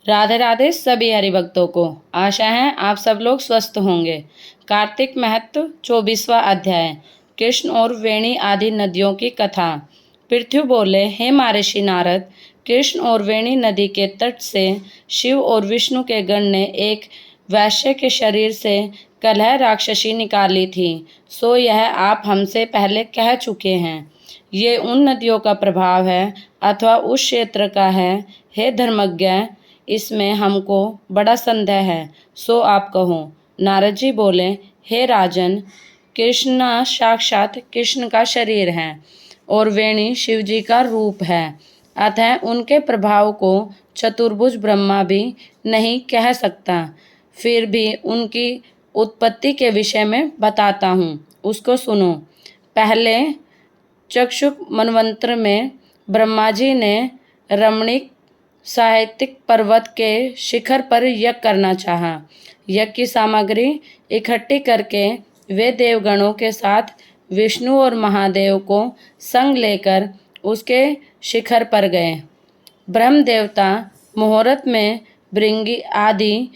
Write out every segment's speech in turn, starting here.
राधे राधे सभी हरिभक्तों को। आशा है आप सब लोग स्वस्थ होंगे। कार्तिक महत्व 24वां अध्याय। कृष्ण और वेणी आदि नदियों की कथा। पृथ्वी बोले, हे महर्षि नारद, कृष्ण और वेणी नदी के तट से शिव और विष्णु के गण ने एक वैश्य के शरीर से कलह राक्षसी निकाली थी, सो यह आप हमसे पहले कह चुके हैं। ये उन नदियों का प्रभाव है अथवा उस क्षेत्र का है। हे धर्मज्ञ, इसमें हमको बड़ा संदेह है, सो आप कहो। नारद जी बोले, हे राजन, कृष्ण साक्षात कृष्ण का शरीर है और वेणी शिव जी का रूप है, अतः उनके प्रभाव को चतुर्भुज ब्रह्मा भी नहीं कह सकता। फिर भी उनकी उत्पत्ति के विषय में बताता हूँ, उसको सुनो। पहले चक्षुक मनवंत्र में ब्रह्मा जी ने रमणीक साहित्यिक पर्वत के शिखर पर यज्ञ करना चाहा। यज्ञ की सामग्री इकट्ठी करके वे देवगणों के साथ विष्णु और महादेव को संग लेकर उसके शिखर पर गए। ब्रह्म देवता मुहूर्त में भृंगी आदि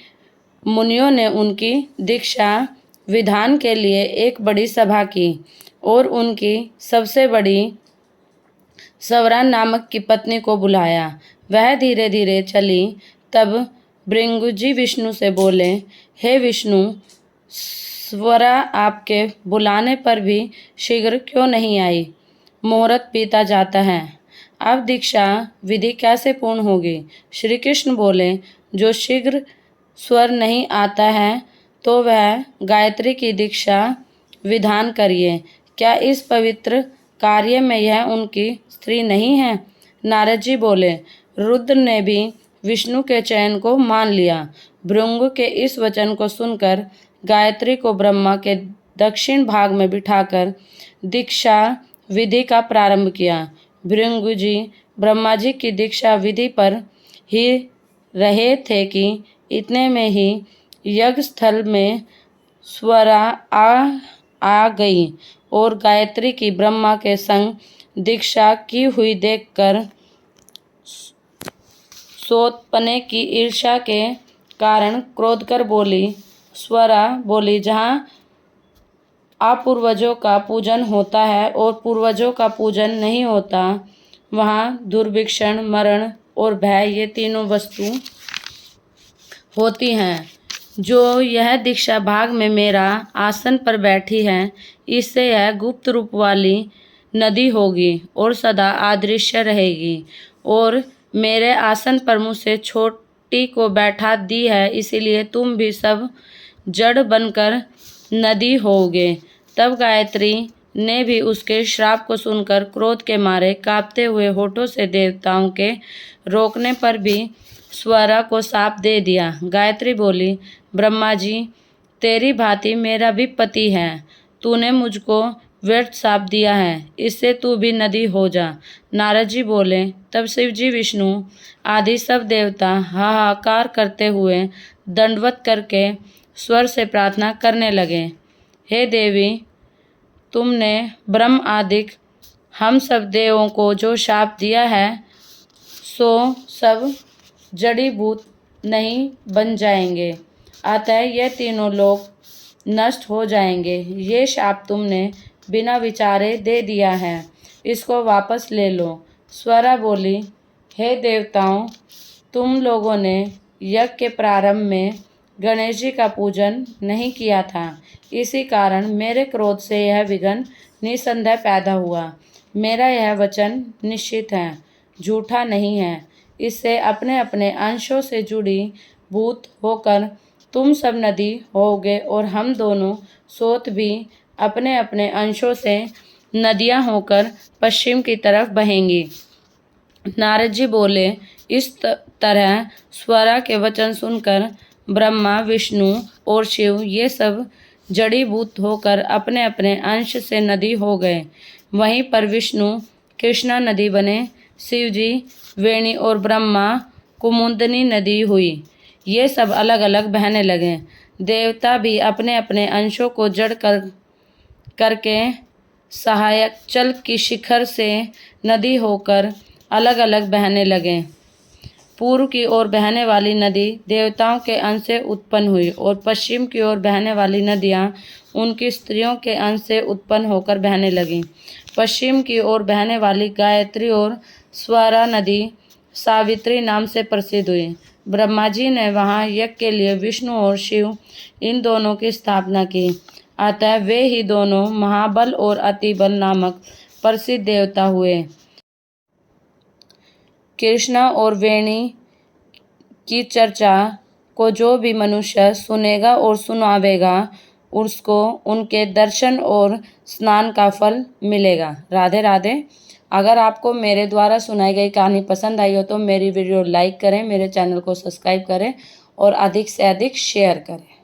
मुनियों ने उनकी दीक्षा विधान के लिए एक बड़ी सभा की और उनकी सबसे बड़ी सवरा नामक की पत्नी को बुलाया। वह धीरे धीरे चली। तब भृंगु जी विष्णु से बोले, हे विष्णु, स्वरा आपके बुलाने पर भी शीघ्र क्यों नहीं आई? मुहूर्त बीता जाता है, अब दीक्षा विधि कैसे पूर्ण होगी? श्री कृष्ण बोले, जो शीघ्र स्वर नहीं आता है तो वह गायत्री की दीक्षा विधान करिए। क्या इस पवित्र कार्य में यह उनकी स्त्री नहीं है? नारद जी बोले, रुद्र ने भी विष्णु के चयन को मान लिया। भृंगु के इस वचन को सुनकर गायत्री को ब्रह्मा के दक्षिण भाग में बिठाकर दीक्षा विधि का प्रारंभ किया। भृंगु जी ब्रह्मा जी की दीक्षा विधि पर ही रहे थे कि इतने में ही यज्ञ स्थल में स्वरा आ गई और गायत्री की ब्रह्मा के संग दीक्षा की हुई देखकर सोतपने की ईर्ष्या के कारण क्रोध कर बोली। स्वरा बोली, जहाँ अपूर्वजों का पूजन होता है और पूर्वजों का पूजन नहीं होता, वहाँ दुर्भिक्षण, मरण और भय ये तीनों वस्तु होती हैं। जो यह दीक्षा भाग में मेरा आसन पर बैठी है, इससे यह गुप्त रूप वाली नदी होगी और सदा अदृश्य रहेगी। और मेरे आसन पर मुझसे छोटी को बैठा दी है, इसीलिए तुम भी सब जड़ बनकर नदी होगे। तब गायत्री ने भी उसके श्राप को सुनकर क्रोध के मारे कांपते हुए होठों से देवताओं के रोकने पर भी स्वरा को शाप दे दिया। गायत्री बोली, ब्रह्मा जी, तेरी भांति मेरा भी पति है, तूने मुझको व्यर्थ शाप दिया है, इससे तू भी नदी हो जा। नारद जी बोले। तब शिव जी, विष्णु आदि सब देवता हाहाकार करते हुए दंडवत करके स्वर से प्रार्थना करने लगे, हे देवी, तुमने ब्रह्म आदिक हम सब देवों को जो शाप दिया है, सो सब जड़ीभूत नहीं बन जाएंगे, अतः ये तीनों लोग नष्ट हो जाएंगे। ये शाप तुमने बिना विचारे दे दिया है, इसको वापस ले लो। स्वरा बोली, हे देवताओं, तुम लोगों ने यज्ञ के प्रारंभ में गणेश जी का पूजन नहीं किया था, इसी कारण मेरे क्रोध से यह विघ्न निसंदेह पैदा हुआ। मेरा यह वचन निश्चित है, झूठा नहीं है। इससे अपने अपने अंशों से जुड़ी भूत होकर तुम सब नदी होगे और हम दोनों सोत भी अपने अपने अंशों से नदियां होकर पश्चिम की तरफ बहेंगी। नारद जी बोले। इस तरह स्वरा के वचन सुनकर ब्रह्मा, विष्णु और शिव ये सब जड़ीभूत होकर अपने अपने अंश से नदी हो गए। वहीं पर विष्णु कृष्णा नदी बने, शिव जी वेणी और ब्रह्मा कुमुदनी नदी हुई। ये सब अलग अलग बहने लगे। देवता भी अपने अपने अंशों को जड़ करके सहायक चल की शिखर से नदी होकर अलग अलग बहने लगे। पूर्व की ओर बहने वाली नदी देवताओं के अंश से उत्पन्न हुई और पश्चिम की ओर बहने वाली नदियाँ उनकी स्त्रियों के अंश से उत्पन्न होकर बहने लगीं। पश्चिम की ओर बहने वाली गायत्री और स्वरा नदी सावित्री नाम से प्रसिद्ध हुई। ब्रह्मा जी ने वहाँ यज्ञ के लिए विष्णु और शिव इन दोनों की स्थापना की, अतः वे ही दोनों महाबल और अतिबल नामक प्रसिद्ध देवता हुए। कृष्णा और वेणी की चर्चा को जो भी मनुष्य सुनेगा और सुनावेगा उसको उनके दर्शन और स्नान का फल मिलेगा। राधे राधे। अगर आपको मेरे द्वारा सुनाई गई कहानी पसंद आई हो तो मेरी वीडियो लाइक करें, मेरे चैनल को सब्सक्राइब करें और अधिक से अधिक शेयर करें।